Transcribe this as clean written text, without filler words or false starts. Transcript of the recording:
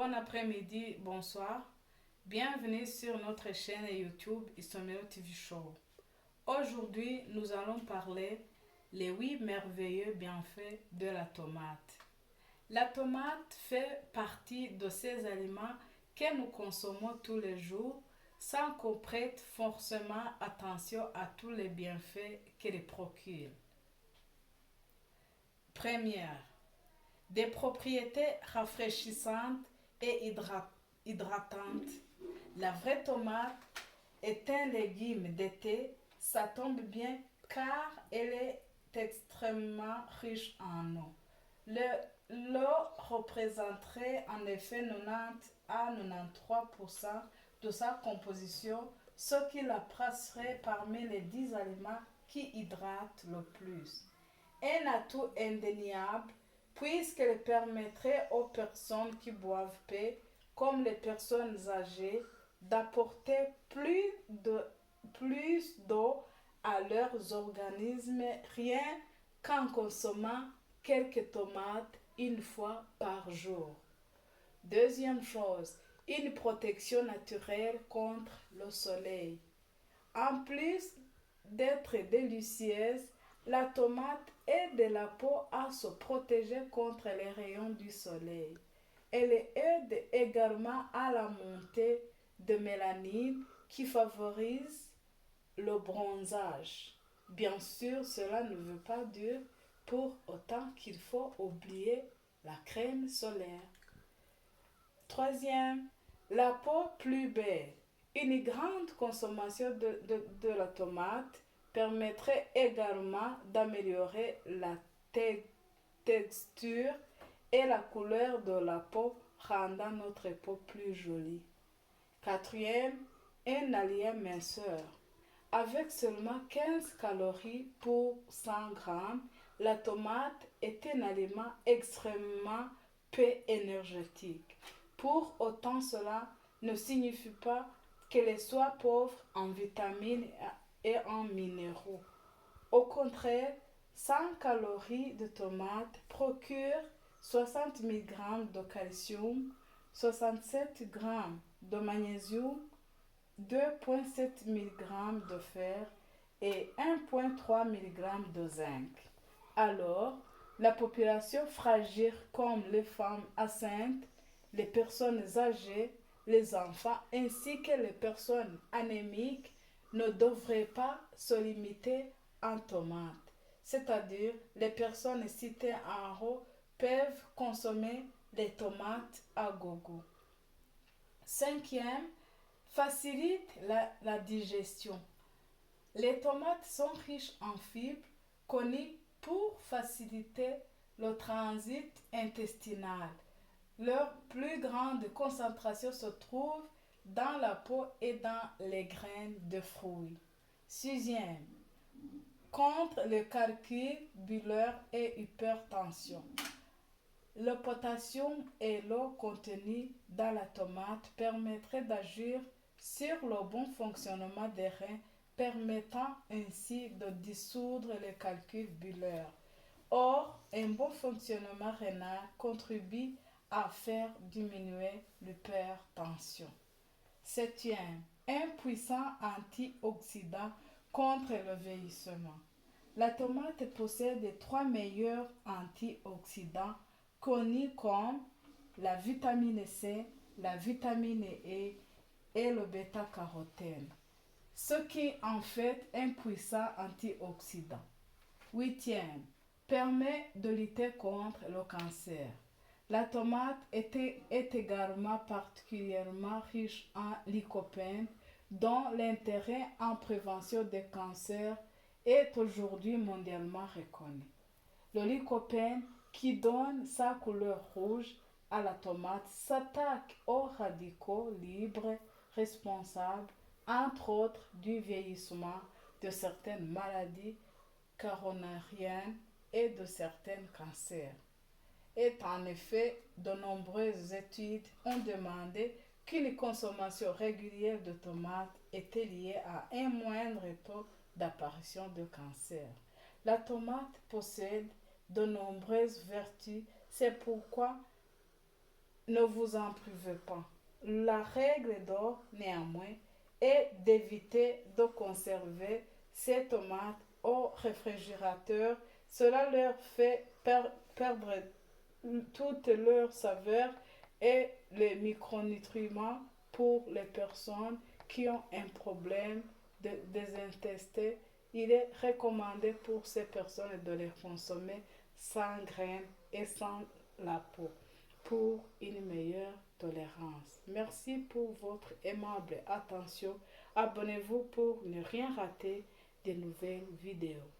Bon après-midi, bonsoir. Bienvenue sur notre chaîne YouTube Isomero TV Show. Aujourd'hui, nous allons parler les 8 merveilleux bienfaits de la tomate. La tomate fait partie de ces aliments que nous consommons tous les jours sans qu'on prête forcément attention à tous les bienfaits qu'elle procure. Première, des propriétés rafraîchissantes et hydratantes. La vraie tomate est un légume d'été, ça tombe bien car elle est extrêmement riche en eau. L'eau représenterait en effet 90 à 93% de sa composition, ce qui la placerait parmi les 10 aliments qui hydratent le plus. Un atout indéniable puisqu'elle permettrait aux personnes qui boivent peu, comme les personnes âgées, d'apporter plus d'eau à leurs organismes rien qu'en consommant quelques tomates une fois par jour. Deuxième chose, une protection naturelle contre le soleil. En plus d'être délicieuse, la tomate aide la peau à se protéger contre les rayons du soleil. Elle aide également à la montée de mélanine qui favorise le bronzage. Bien sûr, cela ne veut pas dire pour autant qu'il faut oublier la crème solaire. Troisième, la peau plus belle. Une grande consommation de la tomate permettrait également d'améliorer la texture et la couleur de la peau, rendant notre peau plus jolie. Quatrième, un allié minceur. Avec seulement 15 calories pour 100 grammes, la tomate est un aliment extrêmement peu énergétique. Pour autant, cela ne signifie pas qu'elle soit pauvre en vitamines et en minéraux. Au contraire, 100 calories de tomate procurent 60 mg de calcium, 67 g de magnésium, 2,7 mg de fer et 1,3 mg de zinc. Alors, la population fragile comme les femmes enceintes, les personnes âgées, les enfants ainsi que les personnes anémiques ne devraient pas se limiter en tomates. C'est-à-dire, les personnes citées en haut peuvent consommer les tomates à gogo. Cinquième, facilite la digestion. Les tomates sont riches en fibres connues pour faciliter le transit intestinal. Leur plus grande concentration se trouve dans la peau et dans les graines de fruits. Sixième, contre le calcul biliaire et hypertension. Le potassium et l'eau contenue dans la tomate permettraient d'agir sur le bon fonctionnement des reins, permettant ainsi de dissoudre le calcul biliaire. Or, un bon fonctionnement rénal contribue à faire diminuer l'hypertension. Septième, un puissant antioxydant contre le vieillissement. La tomate possède les trois meilleurs antioxydants connus comme la vitamine C, la vitamine E et le bêta-carotène, ce qui en fait un puissant antioxydant. Huitième, permet de lutter contre le cancer. La tomate est également particulièrement riche en lycopène, dont l'intérêt en prévention des cancers est aujourd'hui mondialement reconnu. Le lycopène, qui donne sa couleur rouge à la tomate, s'attaque aux radicaux libres responsables, entre autres, du vieillissement, de certaines maladies coronariennes et de certains cancers. Et en effet, de nombreuses études ont demandé qu'une consommation régulière de tomates était liée à un moindre taux d'apparition de cancer. La tomate possède de nombreuses vertus, c'est pourquoi ne vous en privez pas. La règle d'or, néanmoins, est d'éviter de conserver ces tomates au réfrigérateur. Cela leur fait perdre toute leur saveur et les micronutriments pour les personnes qui ont un problème des intestins. Il est recommandé pour ces personnes de les consommer sans graines et sans la peau pour une meilleure tolérance. Merci pour votre aimable attention. Abonnez-vous pour ne rien rater des nouvelles vidéos.